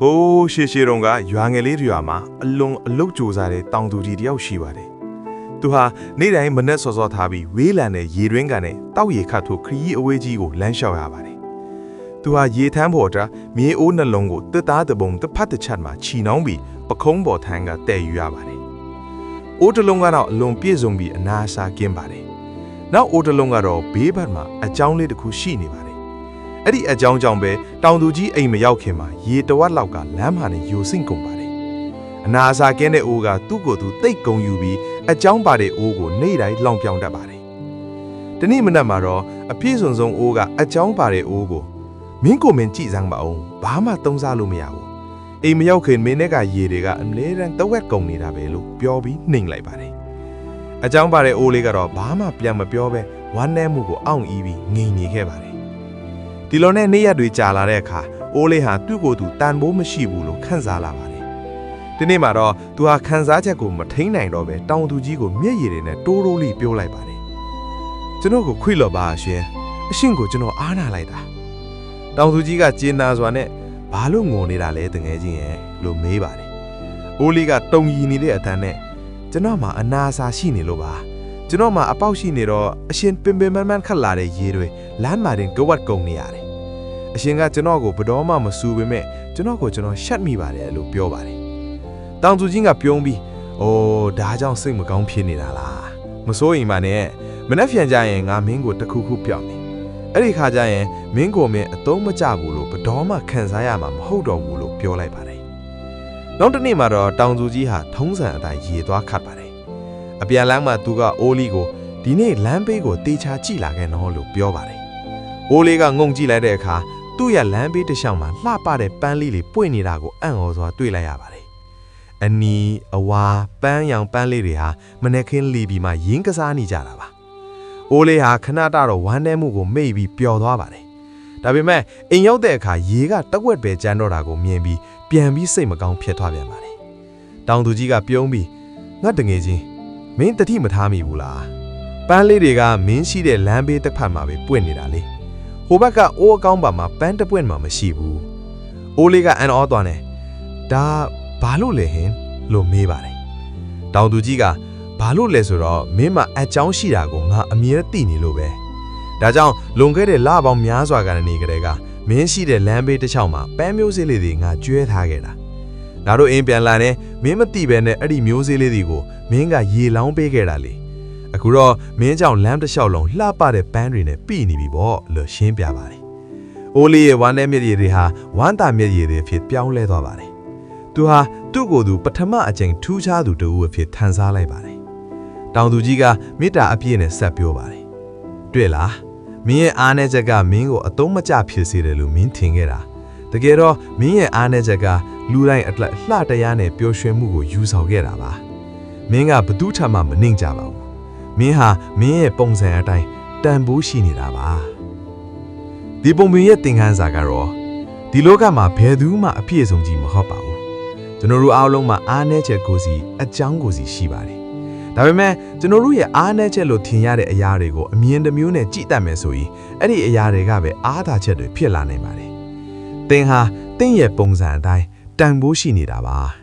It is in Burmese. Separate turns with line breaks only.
ဟိုးရှေရှေတုံကရွာငယ်လေးတွေရွာမှာအလုံးအလုတ်ကြိုးစားတဲ့တောင်သူကြီးတယောက်ရှိပါတယ်။သူဟာနေ့တိုင်းမနက်စောစောထားပြီးဝေးလံတဲ့ရေတွင်းကန်နဲ့တောက်ရေခတ်ထိုးခရီးအဝေးကြီးကိုလမ်းလျှောက်ရပါတယ်။သူဟာရေထမ်းပေါ်တာမြေအိုးနှလုံးကိုတစ်သားတပုံတစ်ဖက်တစ်ချက်မှာချီနှောင်းပြီးပခုံးပေါ်ထန်းကတည်ယူရပါတယ်။အိုးတစ်လုံးကတော့အလွန်ပြည့်စုံပြီးအနာအဆာကင်းပါတယ်။နောက်အိုးတစ်လုံးကတော့ဘေးဘက်မှာအကြောင်းလေးတစ်ခုရှိနေပါတယ်။အဲ့ဒီအကြောင်းကြောင့်ပဲတောင်သူကြီးအိမ်မရောက်ခင်မှာရေတဝက်လောက်ကလမ်းမှာနဲ့ယိုစိမ့်ကုန်ပါတယ်။အနာအဆာကင်းတဲ့အိုးကသူ့ကိုယ်သူတိတ်ကုံယူပြီးအကြောင်းပါတဲ့အိုးကိုနေ့တိုင်းလောင်ပြောင်တတ်ပါတယ်။ဒီနေ့မနက်မှာတော့အပြည့်စုံဆုံးအိုးကအကြောင်းပါတဲ့အိုးကိုမင်းကိုမင်းကြည့်စမ်းပါအောင်ဘာမှသုံးစားလို့မရဘူး။အိမ်မရောက်ခင်မင်းနဲ့ကရေတွေကအမြဲတမ်းတဝက်ကုန်နေတာပဲလို့ပြောပြီးနှိမ်လိုက်ပါတယ်။အကြောင်းပါတဲ့အိုးလေးကတော့ဘာမှပြန်မပြောပဲဝမ်းနည်းမှုကိုအောင့်အီးပြီးငြိမ်နေခဲ့ပါတယ်ဒီလိုနဲ့နေ့ရက်တွေကြာလာတဲ့အခါအိုးလေးဟာသူ့ကိုယ်သူတန်ဖိုးမရှိဘူးလို့ခံစားလာပါတယ်ဒီနေ့မှာတော့သူဟာခံစားချက်ကိုမထိန်နိုင်တော့ပဲတောင်သူကြီးကိုမျက်ရည်တွေနဲ့တိုးတိုးလေးပြောလိုက်ပါတယ်ကျွန်တော်ကိုခွေလို့ပါရှင်အရှင်ကိုကျွန်တော်အားနာလိုက်တာတောင်သူကြီးကကျေနာစွာနဲ့ဘာလို့ငိုနေတာလဲတငယ်ချင်းရဲ့လို့မေးပါတယ်အိုးလေးကတုံရီနေတဲ့အတန်းနဲ့ကျွန်တော်မှအနာစာရှိနေလို့ပါကျွန်တော်မှအပေါက်ရှိနေတော့အရှင်ပင်ပင်မန်းမန်းခတ်လာတဲ့ရေတွေလမ်းမှာတင်ကဝတ်ကုန်နေရတယ်အရှင်ကကျွန်တော်ကိုဘတော်မှမစူပေမဲ့ကျွန်တော်ရှက်မိပါတယ်လို့ပြောပါတယ်တောင်သူကြီးကပြုံးပြီးအိုးဒါကြောင့်စိတ်မကောင်းဖြစ်နေတာလားမစိုးရင်ပါနဲ့မနှက်ဖြန်ကြရင်ငါမင်းကိုတခုခုပြောင်းနေအဲ့ဒီခါကျရင်မင်းကိုမင်းအသုံးမကျဘူးလို့ဘတော်မှခံစားရမှာမဟုတ်တော့ဘူးလို့ပြောလိုက်ပါတယ်နောက်တစ်နေ့မှာတော့တောင်သူကြီးဟာထုံးစံအတိုင်းရေသွားခတ်ပါတယ်အပြန်လမ်းမှာသူကအိုးလီကိုဒီနေ့လမ်းဘေးကိုတေချာကြည့်လာခဲ့နော်လို့ပြောပါတယ်အိုးလေးကငုံကြည့်လိုက်တဲ့အခါသူ့ရဲ့လမ်းဘေးတစ်လျှောက်မှာလှပတဲ့ပန်းလေးတွေပွင့်နေတာကိုအံ့ဩစွာတွေ့လိုက်ရပါတယ်အနီအဝါပန်းရောင်ပန်းလေးတွေဟာမနေ့ခင်းလီပြီးမှရင်းကစားနေကြတာပါအိုးလေးဟာခဏတော့ဝမ်းထဲမှုကိုမေ့ပြီးပျော်သွားပါတယ်ဒါပေမဲ့အိမ်ရောက်တဲ့အခါရေကတဝက်ပဲကျန်တော့တာကိုမြင်ပြီးပြန်ပြီးစိတ်မကောင်းဖြစ်သွားပြန်ပါတယ်တောင်သူကြီးကပြုံးပြီးငါတငယ်ချင်းမင်းတတိမထားမိဘူးလားပန်းလေးတွေကမင်းရှိတဲ့လမ်းဘေးတစ်ဖက်မှာပဲပွင့်နေတာလေဟိုဘက်ကအိုးအကောင်းပါမှာပန်းတစ်ပွင့်မှမရှိဘူးအိုးလေးကအန်အောသွားတယ်ဒါဘာလို့လဲဟင်လို့မေးပါတယ်တောင်သူကြီးကဘာလို့လဲဆိုတော့မင်းမအကြောင်းရှိတာကိုငါအမြဲသိနေလို့ပဲဒါကြောင့်လွန်ခဲ့တဲ့လပေါင်းများစွာကနေကြတဲ့ကမင်းရှိတဲ့လမ်းဘေးတစ်ချောင်းမှာပန်းမျိုးစေးလေးတွေငါကျွဲထားခဲ့တာငါတို့အိမ်ပြန်လာနေမင်းမသိပဲနဲ့အဲ့ဒီမျိုးစေးလေးတွေကိုမင်းကရေလောင်းပေးခဲ့တာလေအခုတော့မင်းကြောင့်လမ်းတစ်လျှောက်လုံးလှပတဲ့ပန်းတွေနဲ့ပြည့်နေပြီပေါ့လို့ရှင်းပြပါတယ်အိုးလေးရဲ့ဝမ်းထဲမျက်ရည်တွေဟာဝမ်းသာမျက်ရည်တွေဖြစ်ပြောင်းလဲသွားပါတယ်သူဟာသူ့ကိုယ်သူပထမအကြိမ်ထူးခြားသူတူအဖြစ်ထန်စားလိုက်ပါတယ်တောင်သူကြီးကမေတ္တာအပြည့်နဲ့ဆက်ပြောပါတယ်တွေ့လားမင်းရဲ့အားနည်းချက်ကမင်းကိုအသုံးမကျဖြစ်စေတယ်လို့မင်းထင်ခဲ့တာတကယ်တော့မင်းရဲ့အားနည်းချက်ကလူတိုင်းအလှတရားနဲ့ပျော်ရွှင်မှုကိုယူဆောင်ခဲ့တာပါမင်းကဘသူ့ထက်မှမနှိမ့်ကြပါဘူးမင်းဟာမင်းရဲ့ပုံစံအတိုင်းတန်ဖိုးရှိနေတာပါဒီပုံပြင်ရဲ့သင်ခန်းစာကတော့ဒီလောကမှာဘယ်သူမှအပြည့်အစုံကြီးမဟုတ်ပါဘူးကျွန်တော်တို့အားလုံးမှာအားနည်းချက်ကိုစီအကြောင်းကိုစီရှိပါတယ်ဒါပေမဲ့ကျွန်တော်တို့ရဲ့အားနည်းချက်လို့ထင်ရတဲ့အရာတွေကိုအမြင်တစ်မျိုးနဲ့ကြည့်တတ်မယ်ဆိုရင်အဲ့ဒီအရာတွေကပဲအားသာချက်တွေဖြစ်လာနိုင်ပါတယ်သင်ဟာသင်ရဲ့ပုံစံအတိုင်းတန်ဖိုးရှိနေတာပါ